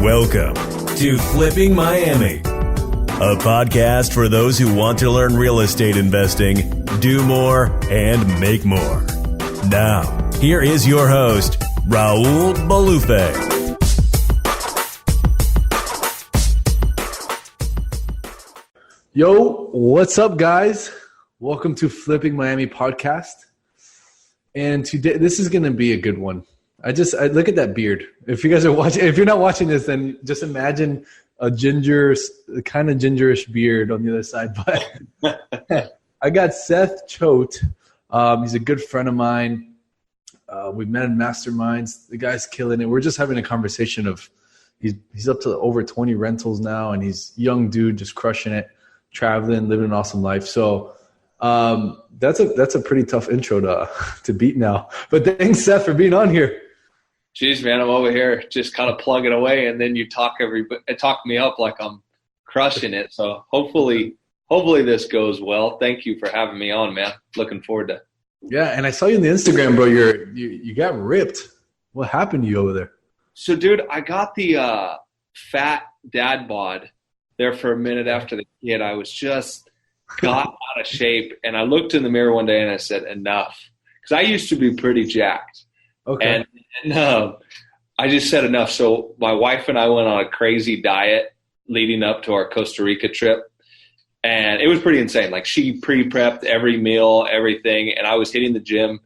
Welcome to Flipping Miami, a podcast for those who want to learn real estate investing, do more, and make more. Now, here is your host, Raul Bolufe. Yo, what's up, guys? Welcome to Flipping Miami podcast. And today, this is going to be a good one. I look at that beard. If you guys are watching, if you're not watching this, then just imagine a kind of gingerish beard on the other side. But I got Seth Choate. He's a good friend of mine. We've met in masterminds. The guy's killing it. We're just having a conversation of he's up to over 20 rentals now, and he's a young dude just crushing it, traveling, living an awesome life. So that's a pretty tough intro to beat now. But thanks, Seth, for being on here. Jeez, man, I'm over here just kind of plugging away, and then you talk me up like I'm crushing it. So hopefully this goes well. Thank you for having me on, man. Looking forward to it. Yeah, and I saw you on the Instagram, bro. You got ripped. What happened to you over there? So, dude, I got the fat dad bod there for a minute after the kid. I was just got out of shape, and I looked in the mirror one day and I said, enough. Because I used to be pretty jacked. Okay. And I just said enough. So my wife and I went on a crazy diet leading up to our Costa Rica trip. And it was pretty insane. Like, she pre-prepped every meal, everything. And I was hitting the gym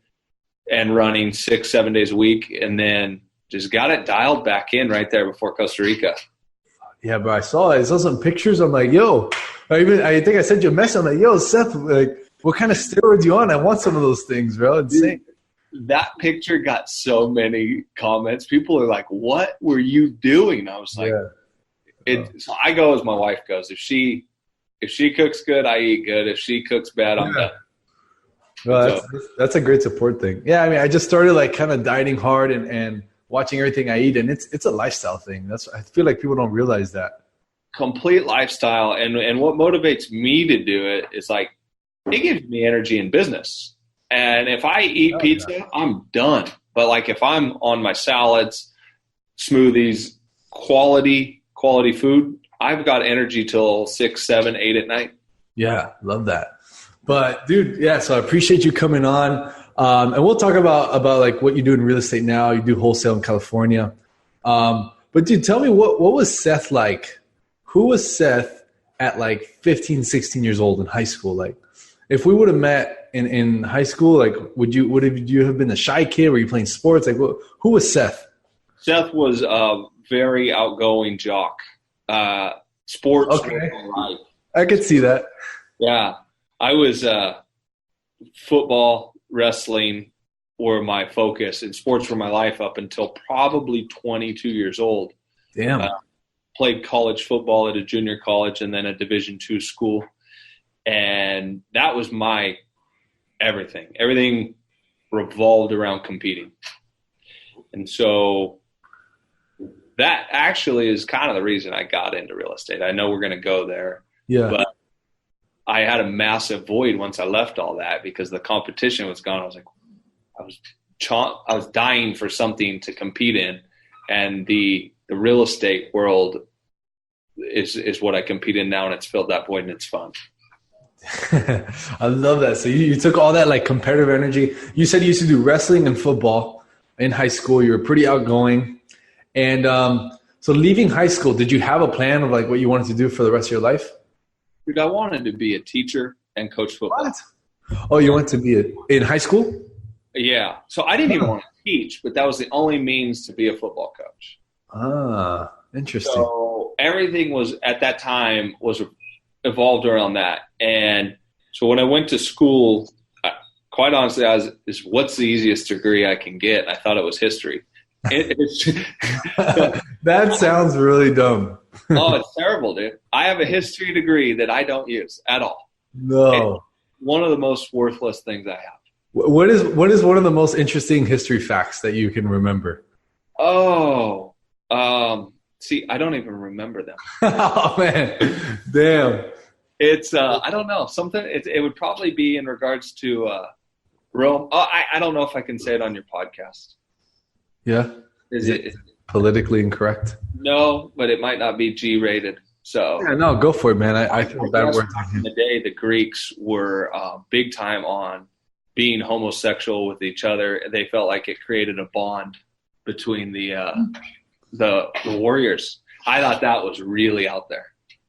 and running 6-7 days a week. And then just got it dialed back in right there before Costa Rica. Yeah, bro. I saw some pictures. I'm like, yo. I think I sent you a message. I'm like, yo, Seth, like, what kind of steroids you on? I want some of those things, bro. Insane. That picture got so many comments. People are like, what were you doing? I was like, So I go as my wife goes. If she cooks good, I eat good. If she cooks bad, I'm done. Well, that's a great support thing. Yeah, I mean, I just started like kind of dieting hard and watching everything I eat, and it's a lifestyle thing. I feel like people don't realize that. Complete lifestyle, and what motivates me to do it is like it gives me energy in business. And if I eat pizza, I'm done. But like if I'm on my salads, smoothies, quality food, I've got energy till 6, 7, 8 at night. Yeah, love that. But dude, yeah, so I appreciate you coming on. And we'll talk about like what you do in real estate now. You do wholesale in California. But dude, tell me what was Seth like? Who was Seth at like 15, 16 years old in high school? Like, if we would have met in high school, like, would you have been a shy kid? Were you playing sports? Like, who was Seth? Seth was a very outgoing jock. Sports. Okay. I could see that. Yeah. I was football, wrestling were my focus, and sports were my life up until probably 22 years old. Damn. Played college football at a junior college and then a Division II school. And that was my everything. Everything revolved around competing. And so that actually is kind of the reason I got into real estate. I know we're going to go there. Yeah. But I had a massive void once I left all that because the competition was gone. I was like, I was dying for something to compete in. And the real estate world is what I compete in now, and it's filled that void, and it's fun. I love that. So you took all that like competitive energy. You said you used to do wrestling and football in high school. You were pretty outgoing. And so leaving high school, did you have a plan of like what you wanted to do for the rest of your life? Dude, I wanted to be a teacher and coach football. What? Oh, you wanted to be in high school? Yeah. So I didn't even want to teach, but that was the only means to be a football coach. Ah, interesting. So everything was at that time was evolved around that. And so when I went to school, quite honestly, what's the easiest degree I can get? I thought it was history. That sounds really dumb. Oh, it's terrible, dude. I have a history degree that I don't use at all. No. It's one of the most worthless things I have. What is one of the most interesting history facts that you can remember? Oh, see, I don't even remember them. Oh man, damn. It's I don't know, something. It would probably be in regards to Rome. Oh, I don't know if I can say it on your podcast. Yeah. Is it? politically incorrect? No, but it might not be G-rated. So Yeah, no, go for it, man. I feel bad words back in the day, the Greeks were big time on being homosexual with each other. They felt like it created a bond between the warriors. I thought that was really out there.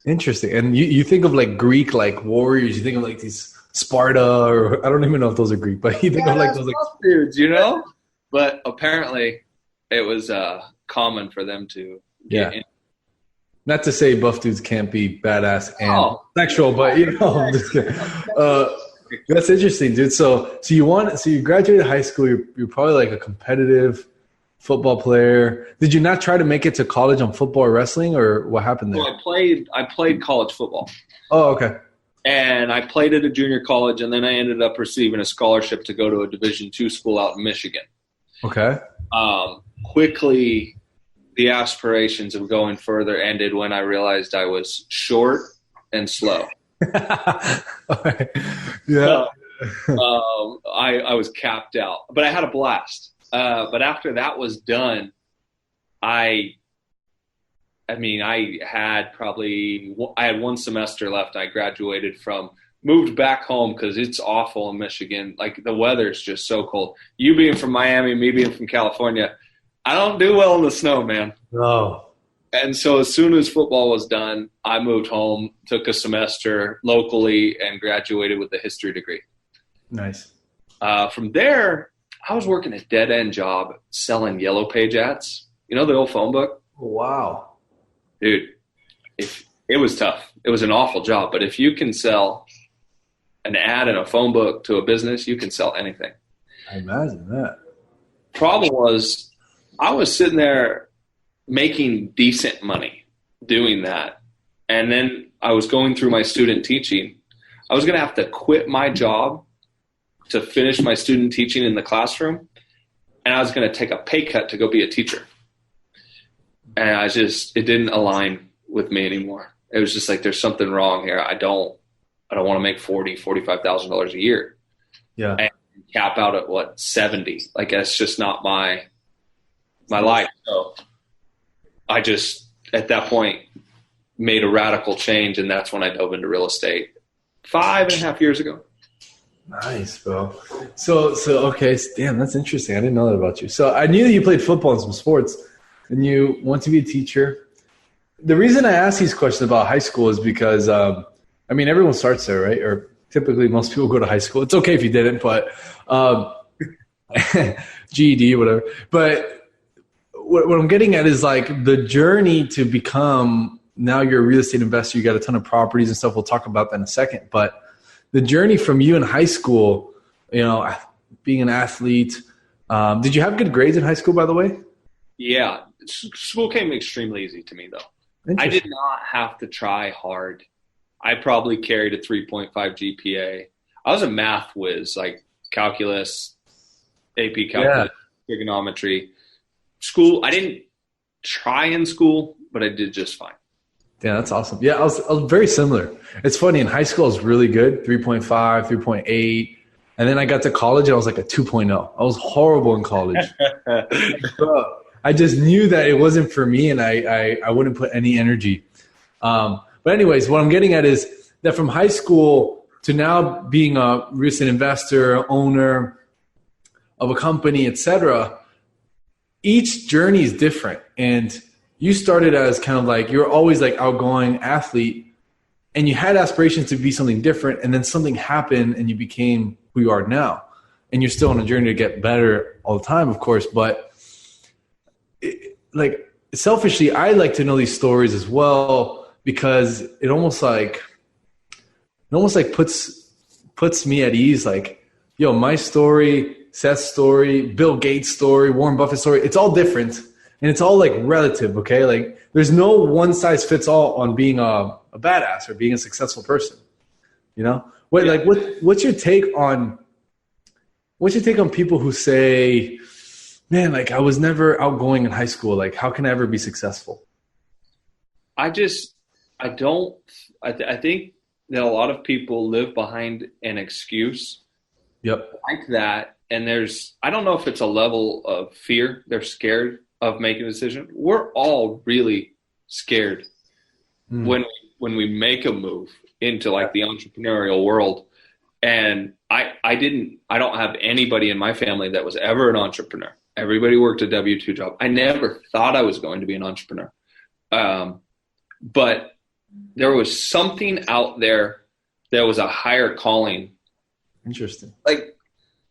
Interesting. And you think of like Greek like warriors, you think of like these Sparta, or I don't even know if those are Greek, but you think of like those like dudes, you know? But apparently it was common for them to get in. Not to say buff dudes can't be badass and sexual, but I'm just kidding. That's interesting, dude. So you graduated high school. You're probably like a competitive football player. Did you not try to make it to college on football or wrestling, or what happened there? Well, I played college football. Oh, okay. And I played at a junior college, and then I ended up receiving a scholarship to go to a Division II school out in Michigan. Okay. Quickly, the aspirations of going further ended when I realized I was short and slow. Right. Yeah. I was capped out, but I had a blast. But after that was done, I had one semester left. I moved back home because it's awful in Michigan. Like the weather's just so cold. You being from Miami, me being from California, I don't do well in the snow, man. No. And so as soon as football was done, I moved home, took a semester locally, and graduated with a history degree. Nice. From there, I was working a dead-end job selling Yellow Page ads. You know the old phone book? Wow. Dude, it was tough. It was an awful job. But if you can sell an ad in a phone book to a business, you can sell anything. I imagine that. Problem was, I was sitting there making decent money doing that. And then I was going through my student teaching. I was going to have to quit my job to finish my student teaching in the classroom. And I was going to take a pay cut to go be a teacher. And it didn't align with me anymore. It was just like, there's something wrong here. I don't want to make $45,000 a year. Yeah. And cap out at 70. Like that's just not my life. So I just, at that point, made a radical change, and that's when I dove into real estate 5.5 years ago. Nice, bro. So okay, damn, that's interesting. I didn't know that about you. So I knew that you played football and some sports, and you want to be a teacher. The reason I ask these questions about high school is because, everyone starts there, right? Or typically most people go to high school. It's okay if you didn't, but GED, whatever. But what I'm getting at is like the journey to become, now you're a real estate investor, you got a ton of properties and stuff. We'll talk about that in a second. But the journey from you in high school, being an athlete, did you have good grades in high school, by the way? Yeah. School came extremely easy to me, though. I did not have to try hard. I probably carried a 3.5 GPA. I was a math whiz, like calculus, AP calculus, trigonometry. School, I didn't try in school, but I did just fine. Yeah, that's awesome. Yeah, I was very similar. It's funny, in high school I was really good, 3.5, 3.8. And then I got to college and I was like a 2.0. I was horrible in college. I just knew that it wasn't for me, and I wouldn't put any energy. But anyways, what I'm getting at is that from high school to now being a real estate investor, owner of a company, etc., each journey is different. And you started as kind of like, you're always like outgoing athlete, and you had aspirations to be something different, and then something happened and you became who you are now. And you're still on a journey to get better all the time, of course. But selfishly, I like to know these stories as well, because it almost like puts me at ease. Like, yo, my story, Seth's story, Bill Gates' story, Warren Buffett's story, it's all different, and it's all like relative. Okay, like there's no one size fits all on being a badass or being a successful person. What's your take on people who say, man, like I was never outgoing in high school. Like, how can I ever be successful? I think that a lot of people live behind an excuse. Yep. Like that. And I don't know if it's a level of fear. They're scared of making a decision. We're all really scared when we make a move into like the entrepreneurial world. And I don't have anybody in my family that was ever an entrepreneur. Everybody worked a W-2 job. I never thought I was going to be an entrepreneur. But there was something out there that was a higher calling. Interesting. Like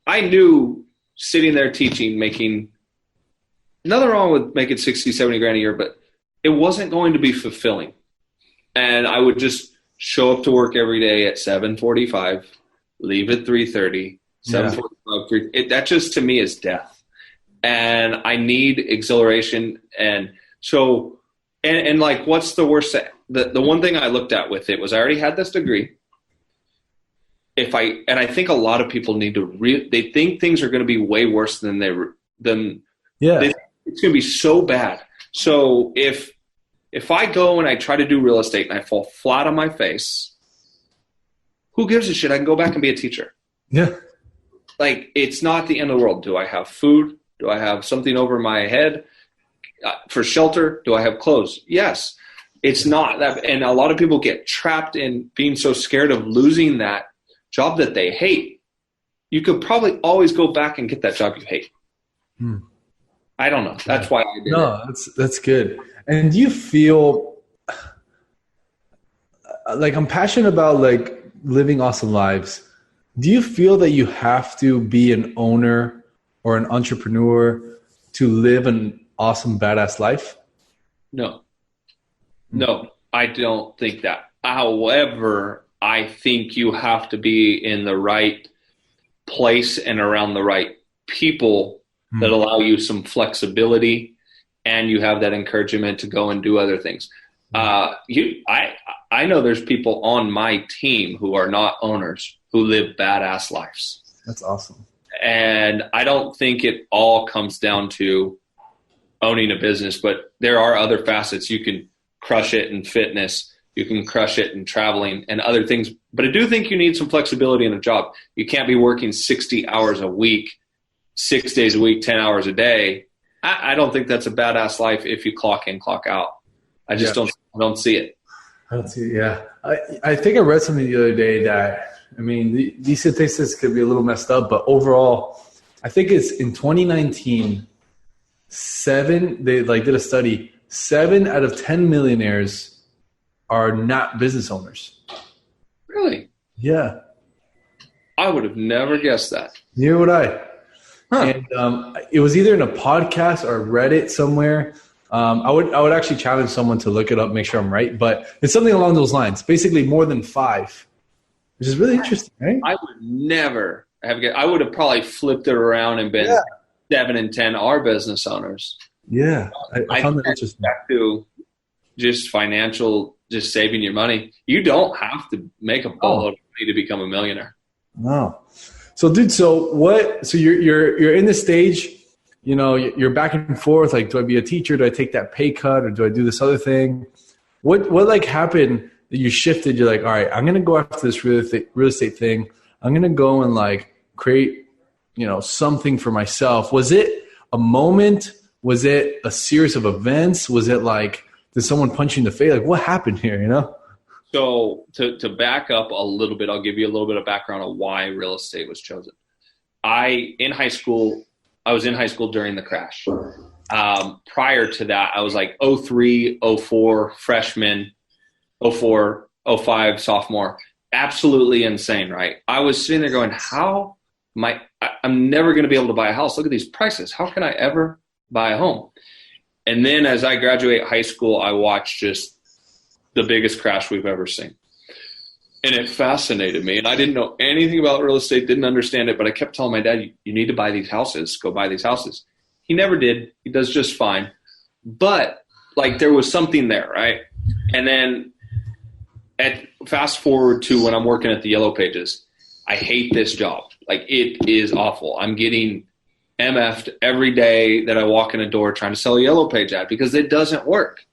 I knew sitting there teaching, making nothing wrong with making 60, 70 grand a year, but it wasn't going to be fulfilling. And I would just show up to work every day at 7:45, leave at 3:30, 7:45, 3. That just to me is death. And I need exhilaration. And so, and like, what's the worst? The one thing I looked at with it was I already had this degree. I think a lot of people need to they think things are going to be way worse than it's going to be so bad. So if I go and I try to do real estate and I fall flat on my face, who gives a shit? I can go back and be a teacher. Yeah. Like, it's not the end of the world. Do I have food? Do I have something over my head for shelter? Do I have clothes? Yes. It's not that. And a lot of people get trapped in being so scared of losing that job that they hate. You could probably always go back and get that job you hate. I don't know. That's why I did it. That's good. And do you feel like, I'm passionate about like living awesome lives. Do you feel that you have to be an owner or an entrepreneur to live an awesome, badass life? No, I don't think that. However, I think you have to be in the right place and around the right people that allow you some flexibility, and you have that encouragement to go and do other things. I know there's people on my team who are not owners who live badass lives. That's awesome. And I don't think it all comes down to owning a business, but there are other facets. You can crush it in fitness. You can crush it in traveling and other things. But I do think you need some flexibility in a job. You can't be working 60 hours a week, 6 days a week, 10 hours a day. I don't think that's a badass life if you clock in, clock out. I just don't see it. I don't see it, yeah. I think I read something the other day that, I mean, these statistics could be a little messed up, but overall, I think it's in 2019, they did a study, 7 out of 10 millionaires are not business owners. Really? Yeah. I would have never guessed that. Neither would I. Huh. And it was either in a podcast or Reddit somewhere. I would actually challenge someone to look it up, make sure I'm right, but it's something along those lines. Basically, more than 5, which is really interesting, right? I would never have. I would have probably flipped it around and been 7 and 10 are business owners. Yeah, I found that interesting. Back to just financial, just saving your money. You don't have to make a boatload of money to become a millionaire. No. So, dude, so you're in this stage, you know, you're back and forth. Like, do I be a teacher? Do I take that pay cut, or do I do this other thing? What like happened that you shifted? You're like, all right, I'm gonna go after this real estate thing. I'm gonna go and like create, you know, something for myself. Was it a moment? Was it a series of events? Was it like, did someone punch you in the face? Like, what happened here? You know? So to back up a little bit, I'll give you a little bit of background on why real estate was chosen. I was in high school during the crash. Prior to that, I was like 03, 04 freshman, 04, 05 sophomore. Absolutely insane, right? I was sitting there going, I'm never going to be able to buy a house. Look at these prices. How can I ever buy a home? And then as I graduate high school, I watched just the biggest crash we've ever seen. And it fascinated me. And I didn't know anything about real estate, didn't understand it, but I kept telling my dad, you need to buy these houses, go buy these houses. He never did. He does just fine. But like there was something there, right? And then fast forward to when I'm working at the Yellow Pages. I hate this job. Like it is awful. I'm getting MF'd every day that I walk in a door trying to sell a Yellow Page ad because it doesn't work.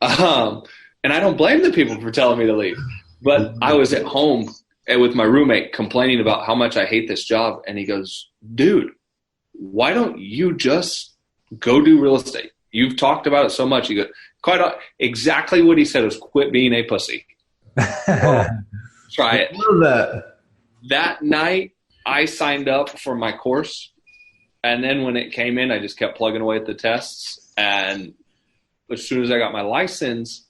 And I don't blame the people for telling me to leave. But I was at home with my roommate complaining about how much I hate this job. And he goes, dude, why don't you just go do real estate. You've talked about it so much. You go, exactly what he said was quit being a pussy. Try it. I love that. That night, I signed up for my course. And then when it came in, I just kept plugging away at the tests. And as soon as I got my license,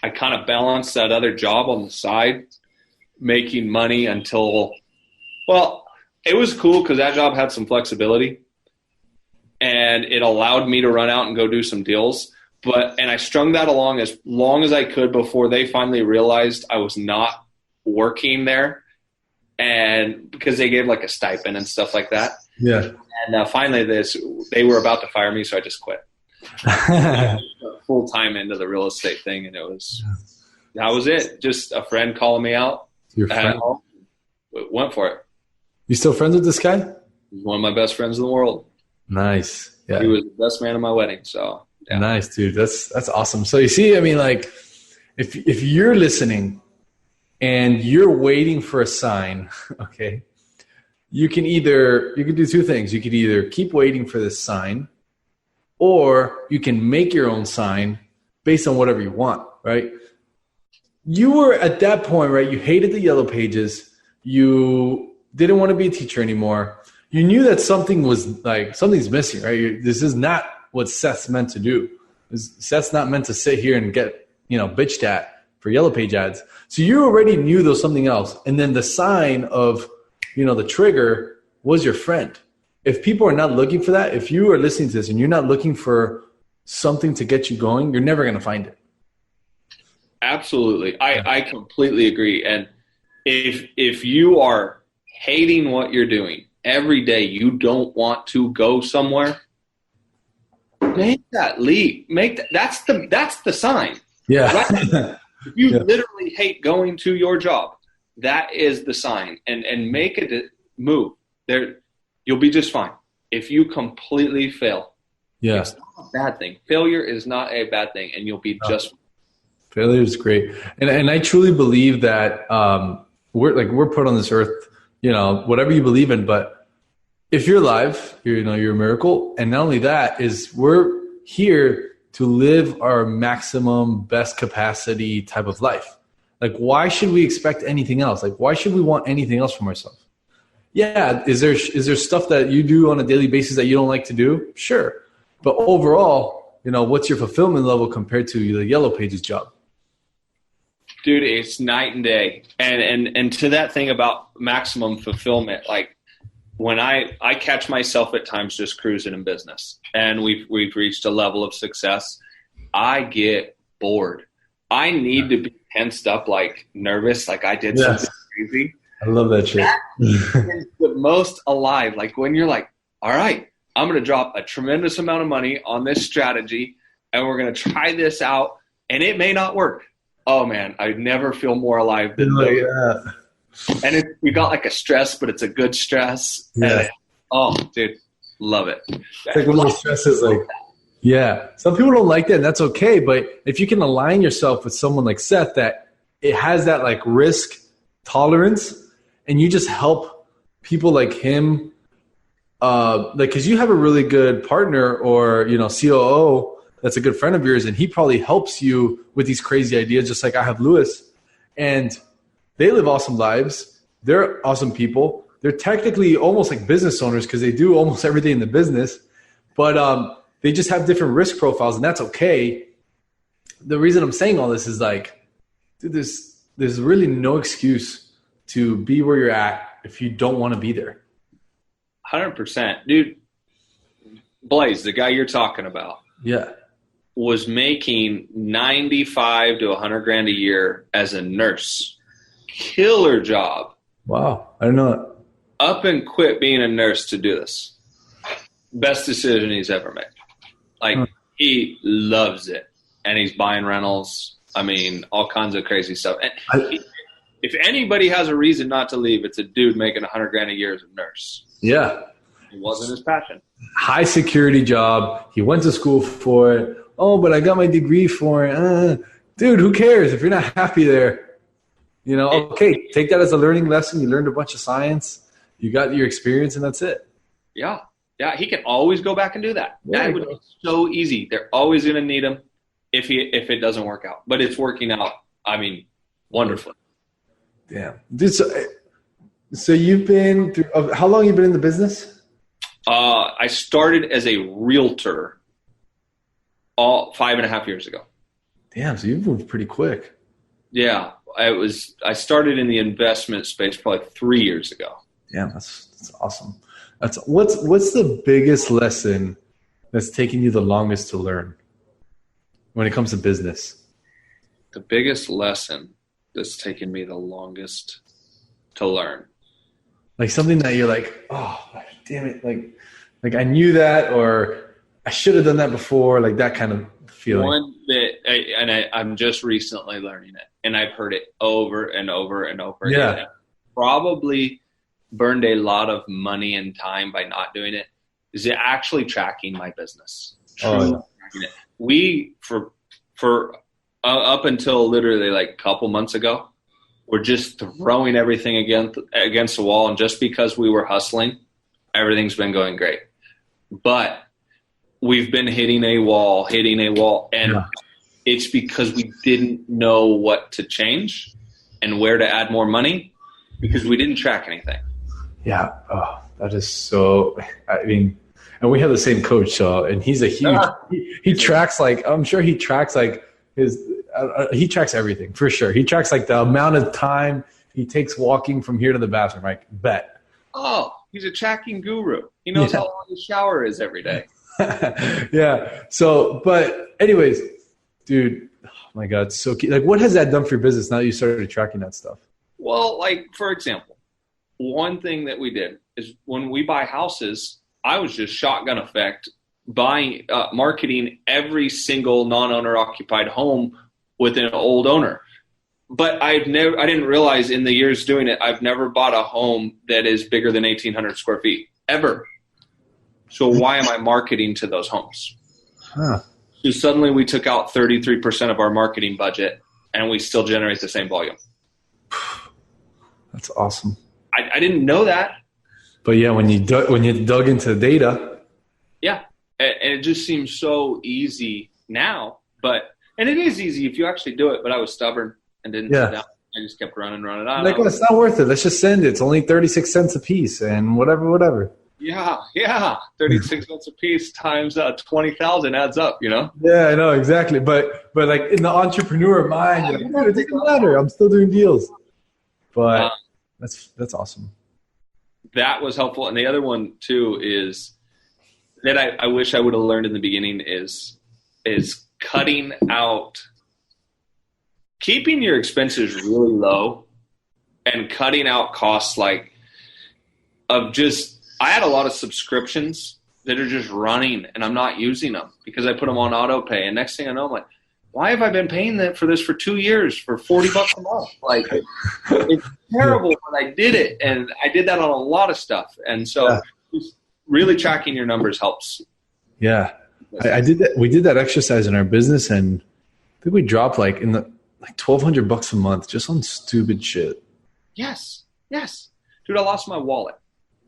I kind of balanced that other job on the side, making money until, well, it was cool because that job had some flexibility. And it allowed me to run out and go do some deals. And I strung that along as long as I could before they finally realized I was not working there. And because they gave like a stipend and stuff like that. Yeah. And finally they were about to fire me, so I just quit. Full time into the real estate thing. And that was it. Just a friend calling me out. Your friend? Went for it. You still friends with this guy? He's one of my best friends in the world. Nice. Yeah. He was the best man at my wedding. So yeah. Nice, dude. That's awesome. So you see, I mean, like if you're listening and you're waiting for a sign, okay, you can do two things. You could either keep waiting for this sign, or you can make your own sign based on whatever you want, right? You were at that point, right? You hated the yellow pages. You didn't want to be a teacher anymore. You knew that something's missing, right? This is not what Seth's meant to do. Seth's not meant to sit here and get, bitched at for yellow page ads. So you already knew there was something else. And then the sign of, the trigger was your friend. If people are not looking for that, if you are listening to this and you're not looking for something to get you going, you're never going to find it. Absolutely. I completely agree. And if you are hating what you're doing every day, you don't want to go somewhere, make that leap. That's the sign. Yeah. Right? If you literally hate going to your job, that is the sign. And make a move. You'll be just fine. If you completely fail, it's not a bad thing. Failure is not a bad thing, and you'll be just fine. Failure is great. And I truly believe that we're put on this earth, whatever you believe in, but if you're alive, you're a miracle. And not only that, is we're here to live our maximum best capacity type of life. Like, why should we expect anything else? Like, why should we want anything else from ourselves? Yeah, is there stuff that you do on a daily basis that you don't like to do? Sure. But overall, what's your fulfillment level compared to the yellow pages job? Dude, it's night and day. And to that thing about maximum fulfillment, like when I catch myself at times just cruising in business and we've reached a level of success, I get bored. I need to be tensed up, like nervous, like I did something crazy. I love that shit. That is the most alive. Like when you're like, all right, I'm going to drop a tremendous amount of money on this strategy and we're going to try this out and it may not work. Oh man, I never feel more alive than that. And we got like a stress, but it's a good stress. Yeah. And dude, love it. It's like when the stress is like, yeah. Some people don't like that, and that's okay. But if you can align yourself with someone like Seth that it has that like risk tolerance, and you just help people like him, because you have a really good partner or COO that's a good friend of yours, and he probably helps you with these crazy ideas, just like I have Lewis, and they live awesome lives. They're awesome people. They're technically almost like business owners because they do almost everything in the business, but they just have different risk profiles, and that's okay. The reason I'm saying all this is like, dude, there's really no excuse to be where you're at if you don't want to be there. 100%. Dude, Blaze, the guy you're talking about, was making 95 to 100 grand a year as a nurse. Killer job. Wow. I don't know it. Up and quit being a nurse to do this. Best decision he's ever made. Like, he loves it. And he's buying rentals. I mean, all kinds of crazy stuff. And if anybody has a reason not to leave, it's a dude making 100 grand a year as a nurse. Yeah. It wasn't his passion. High security job. He went to school for it. Oh, but I got my degree for it. Dude, who cares if you're not happy there? Okay, take that as a learning lesson. You learned a bunch of science. You got your experience, and that's it. Yeah. Yeah, he can always go back and do that. That would be so easy. They're always going to need him if it doesn't work out. But it's working out, I mean, wonderfully. Damn. Dude, so you've been through – how long have you been in the business? I started as a realtor 5.5 years ago. Damn, so you've moved pretty quick. Yeah. I started in the investment space probably 3 years ago. Damn, that's awesome. What's the biggest lesson that's taken you the longest to learn when it comes to business? The biggest lesson that's taken me the longest to learn. Like something that you're like, oh, damn it. Like I knew that, or I should have done that before. Like that kind of feeling. One that, I'm just recently learning it, and I've heard it over and over and over Yeah. again. Probably burned a lot of money and time by not doing it. Is it actually tracking my business? Tracking it. We for up until literally like a couple months ago, we're just throwing everything against the wall, and just because we were hustling, everything's been going great. But we've been hitting a wall, and it's because we didn't know what to change and where to add more money because we didn't track anything. Yeah. Oh, that is so. I mean, and we have the same coach, and he's a huge. He tracks I'm sure he tracks his. He tracks everything for sure. He tracks the amount of time he takes walking from here to the bathroom. Bet. Oh, he's a tracking guru. He knows how long the shower is every day. Yeah. So, but anyways, dude, oh my God, so key. What has that done for your business now that you started tracking that stuff? Well, for example, one thing that we did is when we buy houses, I was just shotgun effect marketing every single non-owner occupied home with an old owner. But I didn't realize in the years doing it, I've never bought a home that is bigger than 1,800 square feet ever. So why am I marketing to those homes? Huh. So suddenly we took out 33% of our marketing budget and we still generate the same volume. That's awesome. I didn't know that. But yeah, when you dug into the data. Yeah. And it just seems so easy now, and it is easy if you actually do it, but I was stubborn and didn't sit down. I just kept running. It's not worth it. Let's just send it. It's only 36 cents a piece and whatever. Yeah. 36 cents a piece times 20,000 adds up, Yeah, I know, exactly. But in the entrepreneur mind, you're like, it doesn't matter. I'm still doing deals. But that's awesome. That was helpful. And the other one too is that I wish I would have learned in the beginning is cutting out, keeping your expenses really low and cutting out costs I had a lot of subscriptions that are just running and I'm not using them because I put them on auto pay. And next thing I know, I'm like, why have I been paying for this for 2 years for $40 a month? It's terrible, but I did it. And I did that on a lot of stuff. And so just really tracking your numbers helps. Yeah. I did that. We did that exercise in our business, and I think we dropped in the $1,200 a month just on stupid shit. Yes. Dude, I lost my wallet.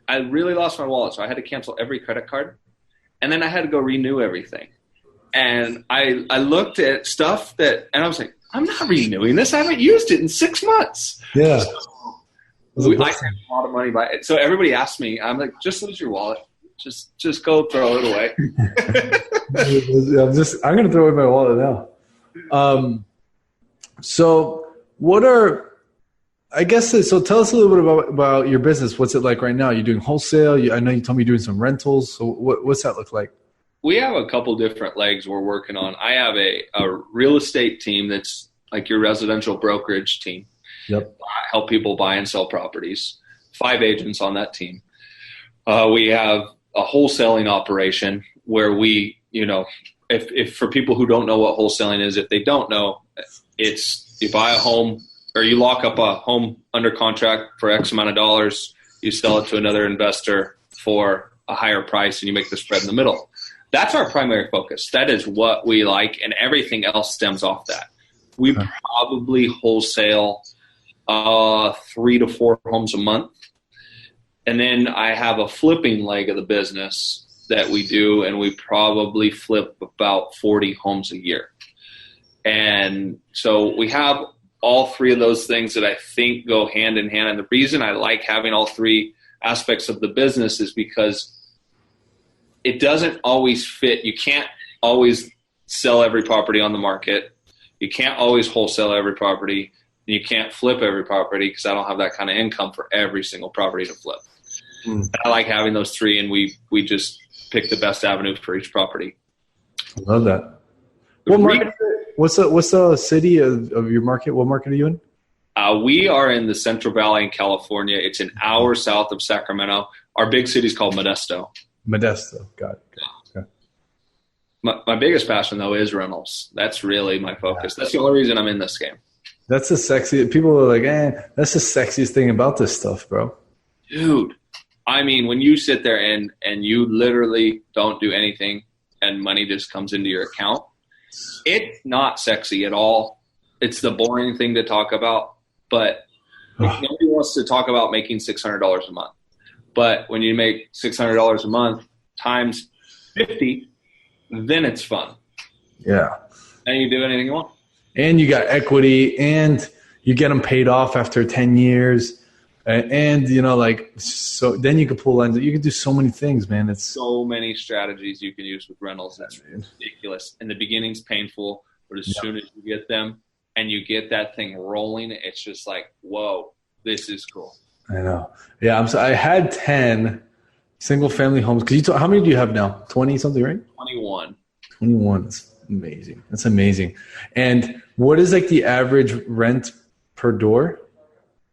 I really lost my wallet, so I had to cancel every credit card, and then I had to go renew everything. And I looked at stuff and I was like, I'm not renewing this. I haven't used it in 6 months. Yeah. So I spent a lot of money by it. So everybody asked me, I'm like, just lose your wallet. Just go throw it away. I'm going to throw away my wallet now. So tell us a little bit about your business. What's it like right now? You're doing wholesale. I know you told me you're doing some rentals. So what's that look like? We have a couple different legs we're working on. I have a real estate team that's like your residential brokerage team. Yep. I help people buy and sell properties. 5 agents on that team. We have a wholesaling operation where we, if for people who don't know what wholesaling is, if they don't know, it's you buy a home or you lock up a home under contract for X amount of dollars, you sell it to another investor for a higher price, and you make the spread in the middle. That's our primary focus. That is what we like, and everything else stems off that. We probably wholesale 3 to 4 homes a month. And then I have a flipping leg of the business that we do, and we probably flip about 40 homes a year. And so we have all three of those things that I think go hand in hand. And the reason I like having all three aspects of the business is because it doesn't always fit. You can't always sell every property on the market. You can't always wholesale every property. You can't flip every property because I don't have that kind of income for every single property to flip. I like having those three, and we just pick the best avenue for each property. I love that. What's the city of your market? What market are you in? We are in the Central Valley in California. It's an hour south of Sacramento. Our big city is called Modesto. Got it. Okay. My biggest passion, though, is rentals. That's really my focus. That's the only reason I'm in this game. That's the sexy. People are like, that's the sexiest thing about this stuff, bro. Dude, I mean, when you sit there and you literally don't do anything and money just comes into your account, it's not sexy at all. It's the boring thing to talk about, but nobody wants to talk about making $600 a month. But when you make $600 a month times 50, then it's fun. Yeah. And you do anything you want. And you got equity, and you get them paid off after 10 years. And so then you can pull lines. You can do so many things, man. It's so many strategies you can use with rentals. That's ridiculous. In the beginning's painful, but as soon as you get them and you get that thing rolling, it's just like, whoa, this is cool. I know. Yeah, I had 10 single-family homes. How many do you have now? 20 something, right? 21. 21. That's amazing. That's amazing. And what is like the average rent per door?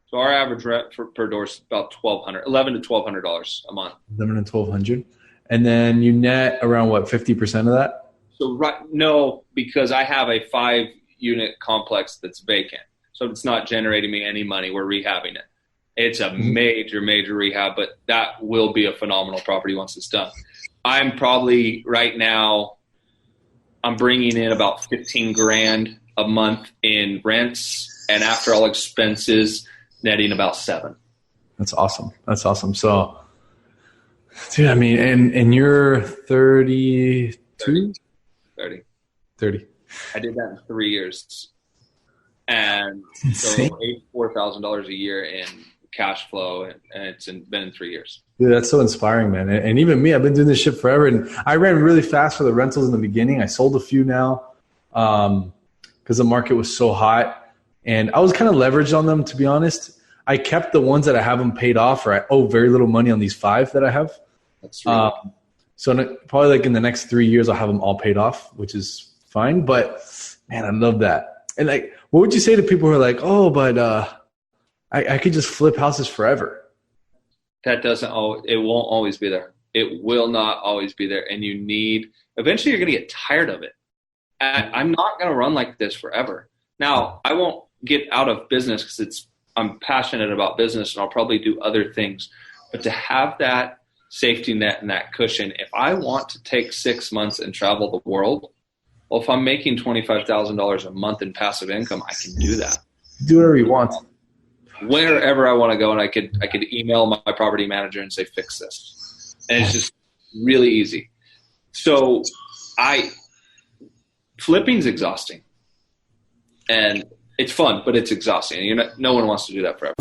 So our average rent per door is about $1,200 to $1,200 a month. $11 to $1,200, and then you net around what, 50% of that? So no, because I have a 5-unit complex that's vacant, so it's not generating me any money. We're rehabbing it. It's a major rehab, but that will be a phenomenal property once it's done. I'm probably right now, I'm bringing in about $15,000 a month in rents, and after all expenses, netting about $7,000. That's awesome. So, dude, I mean, and you're 32? 30. I did that in 3 years. And so $84,000 a year in cash flow, and it's been in 3 years. Dude, that's so inspiring, man. And even me, I've been doing this shit forever. And I ran really fast for the rentals in the beginning. I sold a few now because the market was so hot. And I was kind of leveraged on them, to be honest. I kept the ones that I have them paid off, or I owe very little money on these 5 that I have. That's true. So probably like in the next 3 years, I'll have them all paid off, which is fine. But man, I love that. And like, what would you say to people who are like, oh, but I could just flip houses forever? It won't always be there. It will not always be there. And eventually you're going to get tired of it. And I'm not going to run like this forever. Now, I won't get out of business because I'm passionate about business, and I'll probably do other things. But to have that safety net and that cushion, if I want to take 6 months and travel the world, well, if I'm making $25,000 a month in passive income, I can do that. Do whatever you want. Wherever I want to go, and I could email my property manager and say, fix this. And it's just really easy. So flipping's exhausting. And it's fun, but it's exhausting. No one wants to do that forever.